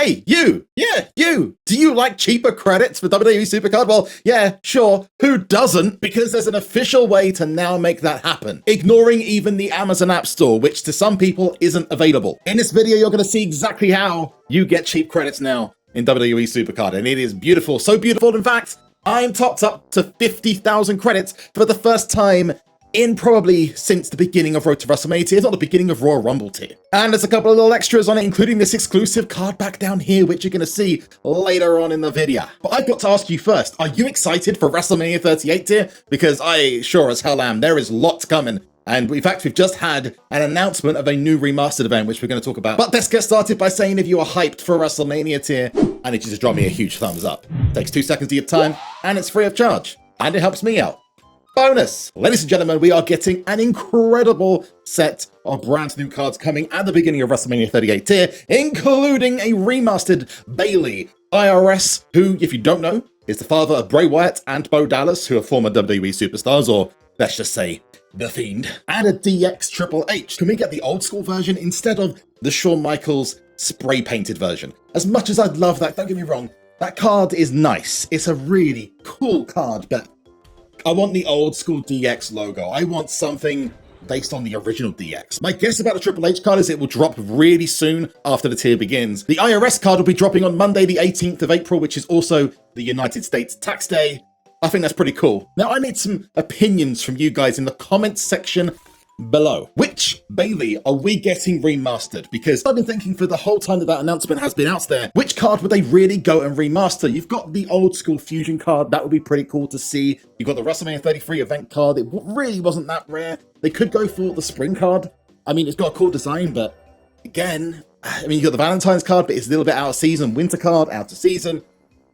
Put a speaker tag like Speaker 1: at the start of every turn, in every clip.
Speaker 1: Hey, you! Yeah, you! Do you like cheaper credits for WWE SuperCard? Well, yeah, sure. Who doesn't? Because there's an official way to now make that happen, ignoring even the Amazon App Store, which to some people isn't available. In this video, you're going to see exactly how you get cheap credits now in WWE SuperCard, and it is beautiful. So beautiful, in fact, I'm topped up to 50,000 credits for the first time in probably since the beginning of Road to WrestleMania tier, if not the beginning of Royal Rumble tier. And there's a couple of little extras on it, including this exclusive card back down here, which you're going to see later on in the video. But I've got to ask you first, are you excited for WrestleMania 38 tier? Because I sure as hell am. There is lots coming. And in fact, we've just had an announcement of a new remastered event, which we're going to talk about. But let's get started by saying if you are hyped for WrestleMania tier, I need you to drop me a huge thumbs up. It takes 2 seconds of your time, and it's free of charge. And it helps me out. Bonus! Ladies and gentlemen, we are getting an incredible set of brand new cards coming at the beginning of WrestleMania 38 tier, including a remastered Bayley IRS, who, if you don't know, is the father of Bray Wyatt and Bo Dallas, who are former WWE superstars, or let's just say, The Fiend. And a DX Triple H. Can we get the old school version instead of the Shawn Michaels spray painted version? As much as I'd love that, don't get me wrong, that card is nice. It's a really cool card, but I want the old school DX logo. I want something based on the original DX. My guess about the Triple H card is it will drop really soon after the tier begins. The IRS card will be dropping on Monday, the 18th of April, which is also the United States tax day. I think that's pretty cool. Now, I need some opinions from you guys in the comments section below. Which Bayley are we getting remastered? Because I've been thinking for the whole time that announcement has been out there, which card would they really go and remaster? You've got the old school Fusion card, that would be pretty cool to see. You've got the WrestleMania 33 event card, it really wasn't that rare. They could go for the spring card. I mean, it's got a cool design, but again, I mean, you've got the Valentine's card, but it's a little bit out of season. Winter card, out of season.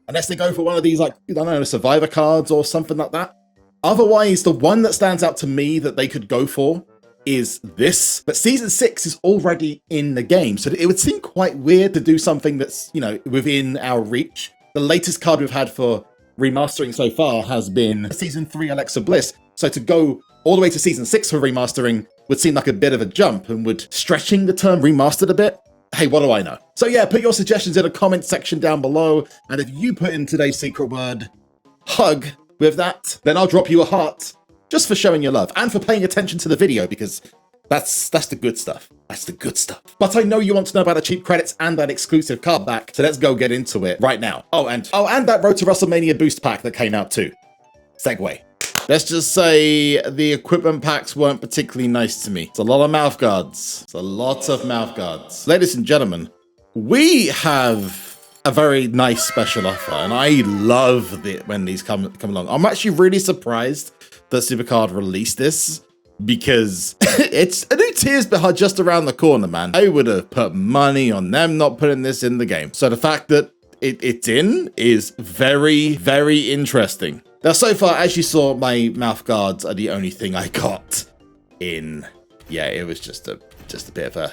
Speaker 1: Unless they go for one of these, like, I don't know, Survivor cards or something like that. Otherwise, the one that stands out to me that they could go for is this, but season 6 is already in the game, so it would seem quite weird to do something that's, you know, within our reach. The latest card we've had for remastering so far has been season 3 Alexa Bliss, so to go all the way to season 6 for remastering would seem like a bit of a jump, and would stretching the term remastered a bit. Hey, what do I know? So yeah, put your suggestions in the comment section down below, and if you put in today's secret word hug with that, then I'll drop you a heart just for showing your love and for paying attention to the video, because that's the good stuff. That's the good stuff. But I know you want to know about the cheap credits and that exclusive card back, so let's go get into it right now. Oh, and that Road to WrestleMania boost pack that came out too. Segue. Let's just say the equipment packs weren't particularly nice to me. It's a lot of mouth guards. It's a lot of mouth guards. Ladies and gentlemen, we have a very nice special offer, and I love it when these come along. I'm actually really surprised that SuperCard released this, because it's a new tiers behind just around the corner, man. I would have put money on them not putting this in the game. So the fact that it's in is very, very interesting. Now, so far, as you saw, my mouth guards are the only thing I got in. Yeah, it was just a bit of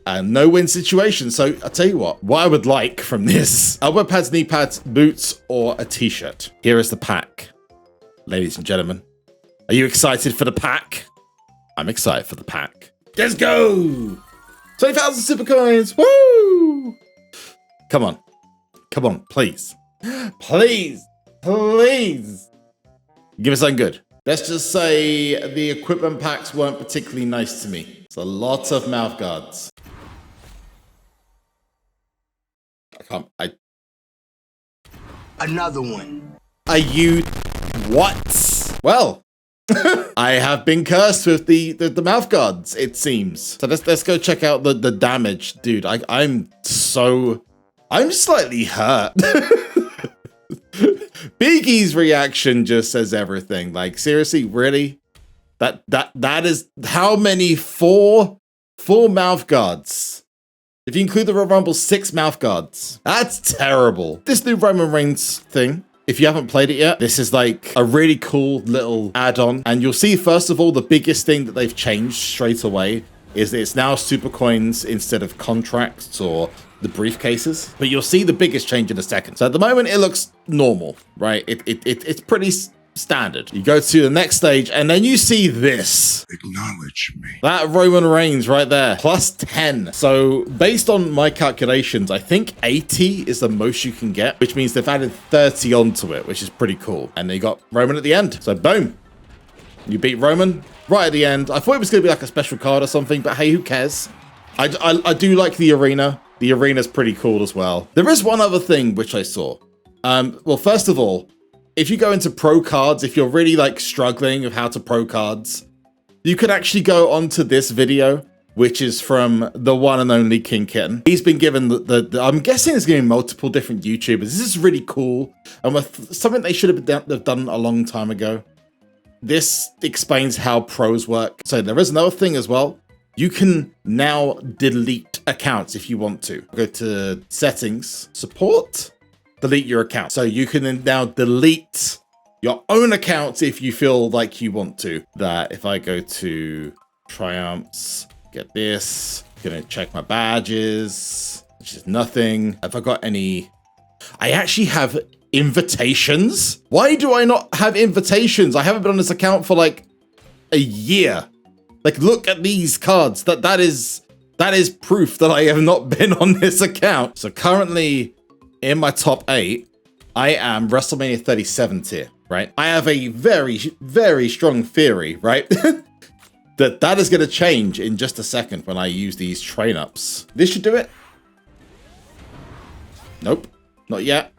Speaker 1: a no-win situation. So I'll tell you what I would like from this: elbow pads, knee pads, boots, or a t-shirt. Here is the pack. Ladies and gentlemen, are you excited for the pack? I'm excited for the pack. Let's go! 20,000 super coins, woo! Come on, please. Please. Give us something good. Let's just say the equipment packs weren't particularly nice to me. It's a lot of mouth guards.
Speaker 2: Another one.
Speaker 1: Are you... What? Well, I have been cursed with the mouth guards, it seems. So let's go check out the damage. Dude, I'm slightly hurt. Biggie's reaction just says everything. Like, seriously, really? That is how many? Four mouth guards. If you include the Royal Rumble, 6 mouth guards. That's terrible. This new Roman Reigns thing, if you haven't played it yet, this is like a really cool little add-on. And you'll see, first of all, the biggest thing that they've changed straight away is that it's now super coins instead of contracts or the briefcases. But you'll see the biggest change in a second. So at the moment, it looks normal, right? It's standard. You go to the next stage, and then you see this.
Speaker 2: Acknowledge me.
Speaker 1: That Roman Reigns right there, plus 10. So based on my calculations, I think 80 is the most you can get, which means they've added 30 onto it, which is pretty cool. And they got Roman at the end. So boom, you beat Roman right at the end. I thought it was going to be like a special card or something, but hey, who cares? I do like the arena. The arena's pretty cool as well. There is one other thing which I saw. Well, first of all, if you go into pro cards, if you're really like struggling with how to pro cards, you could actually go onto this video, which is from the one and only King Kitten. He's been given the I'm guessing there's going to be multiple different YouTubers. This is really cool. And with something they should have done a long time ago. This explains how pros work. So there is another thing as well. You can now delete accounts if you want to. Go to settings, support, delete your account. So you can then now delete your own accounts if you feel like you want to. That if I go to triumphs, get this, gonna check my badges, which is nothing. Have I got any? I actually have invitations. Why do I not have invitations? I haven't been on this account for like a year. Like, look at these cards. That is proof that I have not been on this account. So currently in my top 8, I am WrestleMania 37 tier, right? I have a very, very strong theory, right? that is going to change in just a second when I use these train ups. This should do it. Nope, not yet.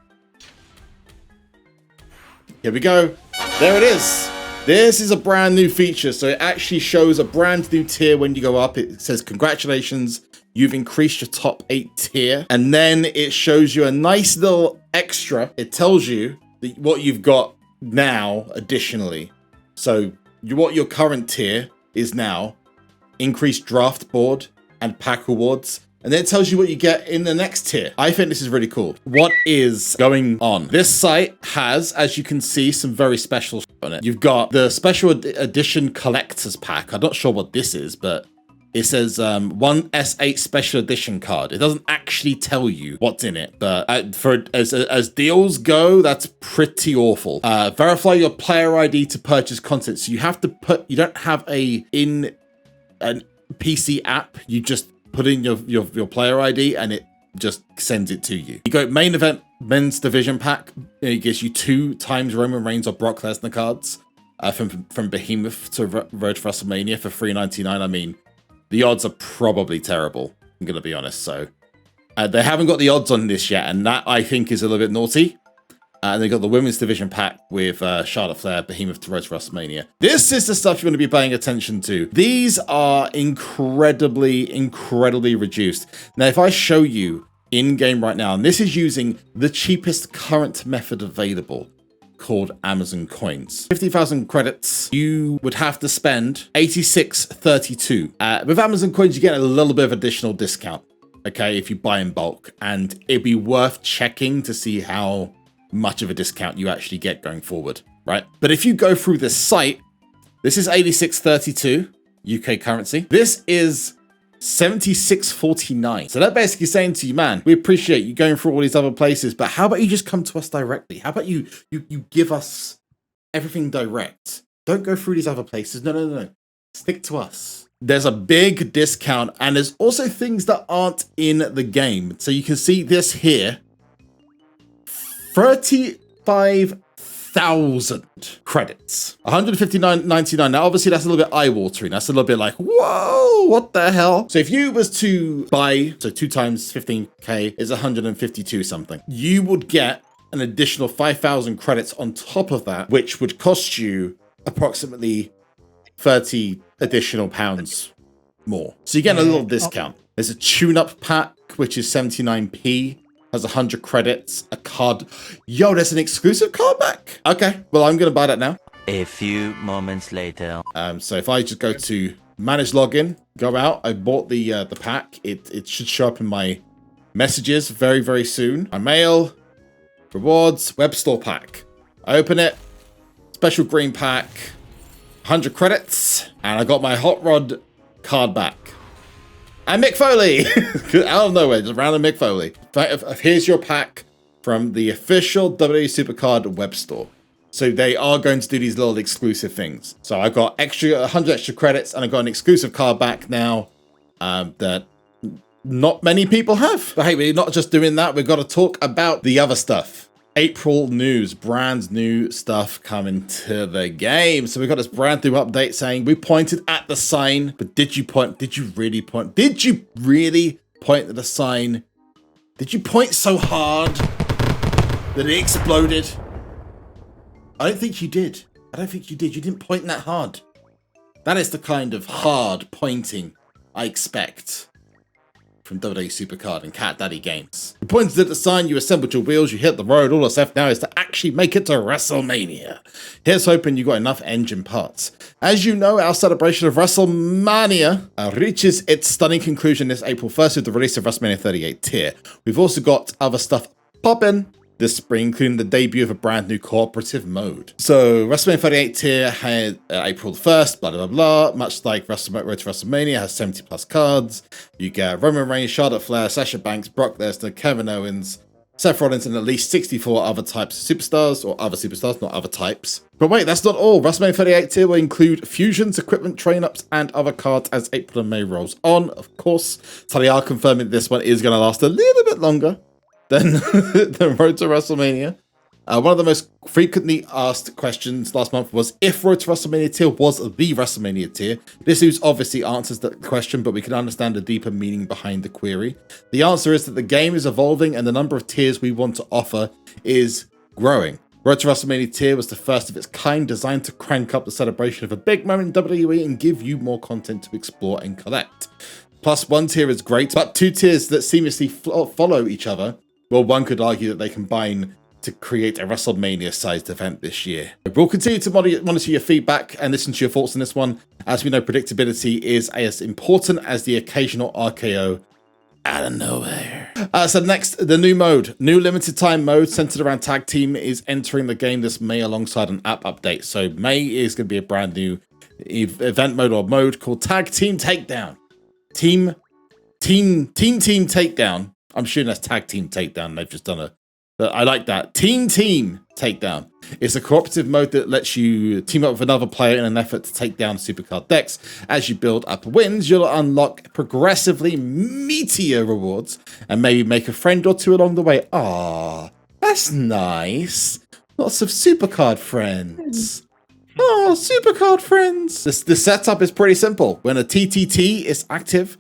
Speaker 1: Here we go. There it is. This is a brand new feature. So it actually shows a brand new tier when you go up. It says, congratulations, you've increased your top 8 tier. And then it shows you a nice little extra. It tells you what you've got now additionally. So what your current tier is now, increased draft board and pack awards. And then it tells you what you get in the next tier. I think this is really cool. What is going on? This site has, as you can see, some very special shit on it. You've got the special edition collector's pack. I'm not sure what this is, but it says one S8 special edition card. It doesn't actually tell you what's in it, but as deals go, that's pretty awful. Verify your player ID to purchase content. So you have to you don't have an PC app. You just put in your player ID and it just sends it to you. You go main event men's division pack. It gives you 2 times Roman Reigns or Brock Lesnar cards from Behemoth to Road to WrestleMania for $3.99. I mean, the odds are probably terrible, I'm going to be honest. So they haven't got the odds on this yet, and that I think is a little bit naughty. And they got the women's division pack with Charlotte Flair, Behemoth to Road to WrestleMania. This is the stuff you want to be paying attention to. These are incredibly, incredibly reduced. Now, if I show you in-game right now, and this is using the cheapest current method available, called Amazon Coins. 50,000 credits, you would have to spend 86.32. With Amazon Coins, you get a little bit of additional discount, okay, if you buy in bulk. And it'd be worth checking to see how much of a discount you actually get going forward, right? But if you go through this site, this is 86.32 UK currency. This is 76.49. So they're basically saying to you, man, we appreciate you going through all these other places, but how about you just come to us directly? How about you give us everything direct? Don't go through these other places. No. Stick to us. There's a big discount, and there's also things that aren't in the game. So you can see this here. 35,000 credits, 159.99. Now, obviously, that's a little bit eye-watering. That's a little bit like, whoa, what the hell? So if you was to buy, so 2 times 15K is 152 something. You would get an additional 5,000 credits on top of that, which would cost you approximately 30 additional pounds more. So you're getting a little discount. There's a tune-up pack, which is 79p. Has 100 credits, a card. Yo, there's an exclusive card back. Okay, well, I'm going to buy that now.
Speaker 3: A few moments later.
Speaker 1: So if I just go to manage login, go out, I bought the pack. It should show up in my messages very, very soon. My mail, rewards, web store pack. I open it, special green pack, 100 credits, and I got my Hot Rod card back. And Mick Foley, out of nowhere, just random Mick Foley. Here's your pack from the official WWE SuperCard web store. So they are going to do these little exclusive things. So I got 100 extra credits, and I got an exclusive card back now that not many people have. But hey, we're not just doing that. We've got to talk about the other stuff. April news, brand new stuff coming to the game. So we got this brand new update saying we pointed at the sign, but did you point? Did you really point? Did you really point at the sign? Did you point so hard that it exploded? I don't think you did. I don't think you did. You didn't point that hard. That is the kind of hard pointing I expect from WWE SuperCard and Cat Daddy Games. You pointed at the sign, you assembled your wheels, you hit the road. All that's left now is to actually make it to WrestleMania. Here's hoping you got enough engine parts. As you know, our celebration of WrestleMania reaches its stunning conclusion this April 1st with the release of WrestleMania 38 tier. We've also got other stuff popping this spring, including the debut of a brand new cooperative mode. So WrestleMania 38 tier had April 1st, blah, blah, blah. Much like Road to WrestleMania, has 70 plus cards. You get Roman Reigns, Charlotte Flair, Sasha Banks, Brock Lesnar, Kevin Owens, Seth Rollins, and at least 64 other types of superstars, or other superstars, not other types. But wait, that's not all. WrestleMania 38 tier will include fusions, equipment, train-ups, and other cards as April and May rolls on. Of course, so they are confirming this one is going to last a little bit longer than the Road to WrestleMania. One of the most frequently asked questions last month was if Road to WrestleMania tier was the WrestleMania tier. This news obviously answers the question, but we can understand the deeper meaning behind the query. The answer is that the game is evolving and the number of tiers we want to offer is growing. Road to WrestleMania tier was the first of its kind, designed to crank up the celebration of a big moment in WWE and give you more content to explore and collect. Plus, one tier is great, but two tiers that seamlessly follow each other, well, one could argue that they combine to create a WrestleMania-sized event this year. We'll continue to monitor your feedback and listen to your thoughts on this one. As we know, predictability is as important as the occasional RKO out of nowhere. So next, the new mode. New limited time mode centered around tag team is entering the game this May alongside an app update. So May is going to be a brand new event mode or mode called Tag Team Takedown. Team Takedown. I'm sure that's Tag Team Takedown. They've just done I like that. Team Takedown. It's a cooperative mode that lets you team up with another player in an effort to take down SuperCard decks. As you build up wins, you'll unlock progressively meatier rewards and maybe make a friend or two along the way. Ah, that's nice. Lots of SuperCard friends. Oh, SuperCard friends. The setup is pretty simple. When a TTT is active,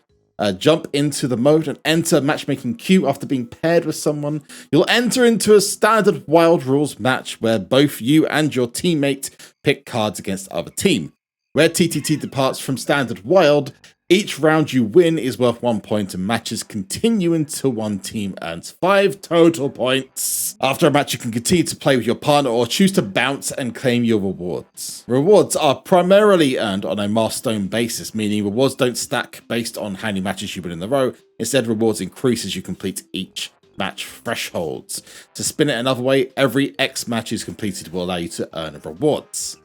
Speaker 1: jump into the mode and enter matchmaking queue after being paired with someone. You'll enter into a standard wild rules match where both you and your teammate pick cards against the other team. Where TTT departs from standard wild, each round you win is worth 1 point and matches continue until one team earns 5 total points. After a match, you can continue to play with your partner or choose to bounce and claim your rewards. Rewards are primarily earned on a milestone basis, meaning rewards don't stack based on how many matches you win in a row. Instead, rewards increase as you complete each match thresholds. To spin it another way, every X matches completed will allow you to earn rewards.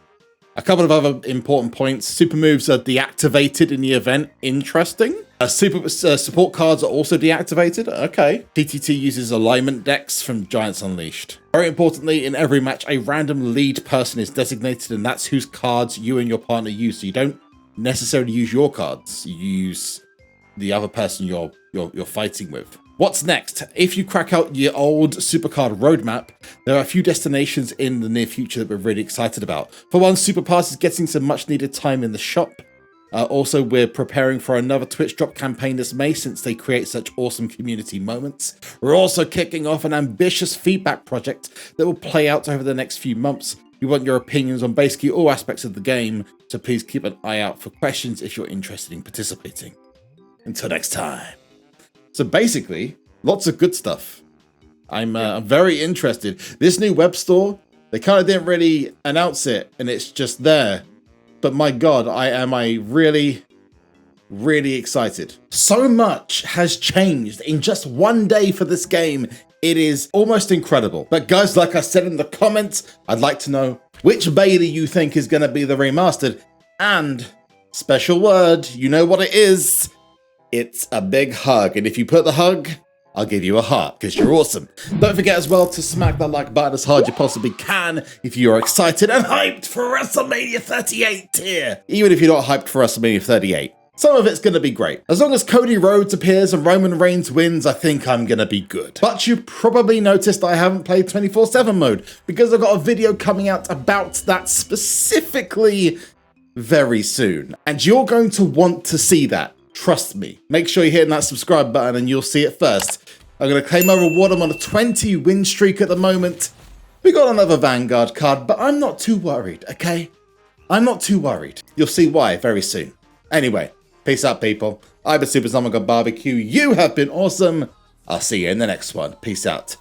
Speaker 1: A couple of other important points. Super moves are deactivated in the event. Interesting. Support cards are also deactivated. Okay. TTT uses alignment decks from Giants Unleashed. Very importantly, in every match, a random lead person is designated, and that's whose cards you and your partner use. So you don't necessarily use your cards. You use the other person you're fighting with. What's next? If you crack out your old SuperCard roadmap, there are a few destinations in the near future that we're really excited about. For one, Super Pass is getting some much needed time in the shop. Also, we're preparing for another Twitch drop campaign this May since they create such awesome community moments. We're also kicking off an ambitious feedback project that will play out over the next few months. We want your opinions on basically all aspects of the game, so please keep an eye out for questions if you're interested in participating. Until next time. So basically, lots of good stuff. I'm very interested. This new web store, they kind of didn't really announce it, and it's just there. But my God, am I really, really excited. So much has changed in just one day for this game. It is almost incredible. But guys, like I said in the comments, I'd like to know which Bayley you think is going to be the remastered. And special word, you know what it is. It's a big hug. And if you put the hug, I'll give you a heart because you're awesome. Don't forget as well to smack that like button as hard as you possibly can if you're excited and hyped for WrestleMania 38 tier. Even if you're not hyped for WrestleMania 38. Some of it's going to be great. As long as Cody Rhodes appears and Roman Reigns wins, I think I'm going to be good. But you probably noticed I haven't played 24/7 mode because I've got a video coming out about that specifically very soon. And you're going to want to see that. Trust me. Make sure you're hitting that subscribe button and you'll see it first. I'm going to claim my reward. I'm on a 20 win streak at the moment. We got another Vanguard card, but I'm not too worried, okay? I'm not too worried. You'll see why very soon. Anyway. Peace out, people. I've been SuperZombGBBQ. You have been awesome. I'll see you in the next one. Peace out.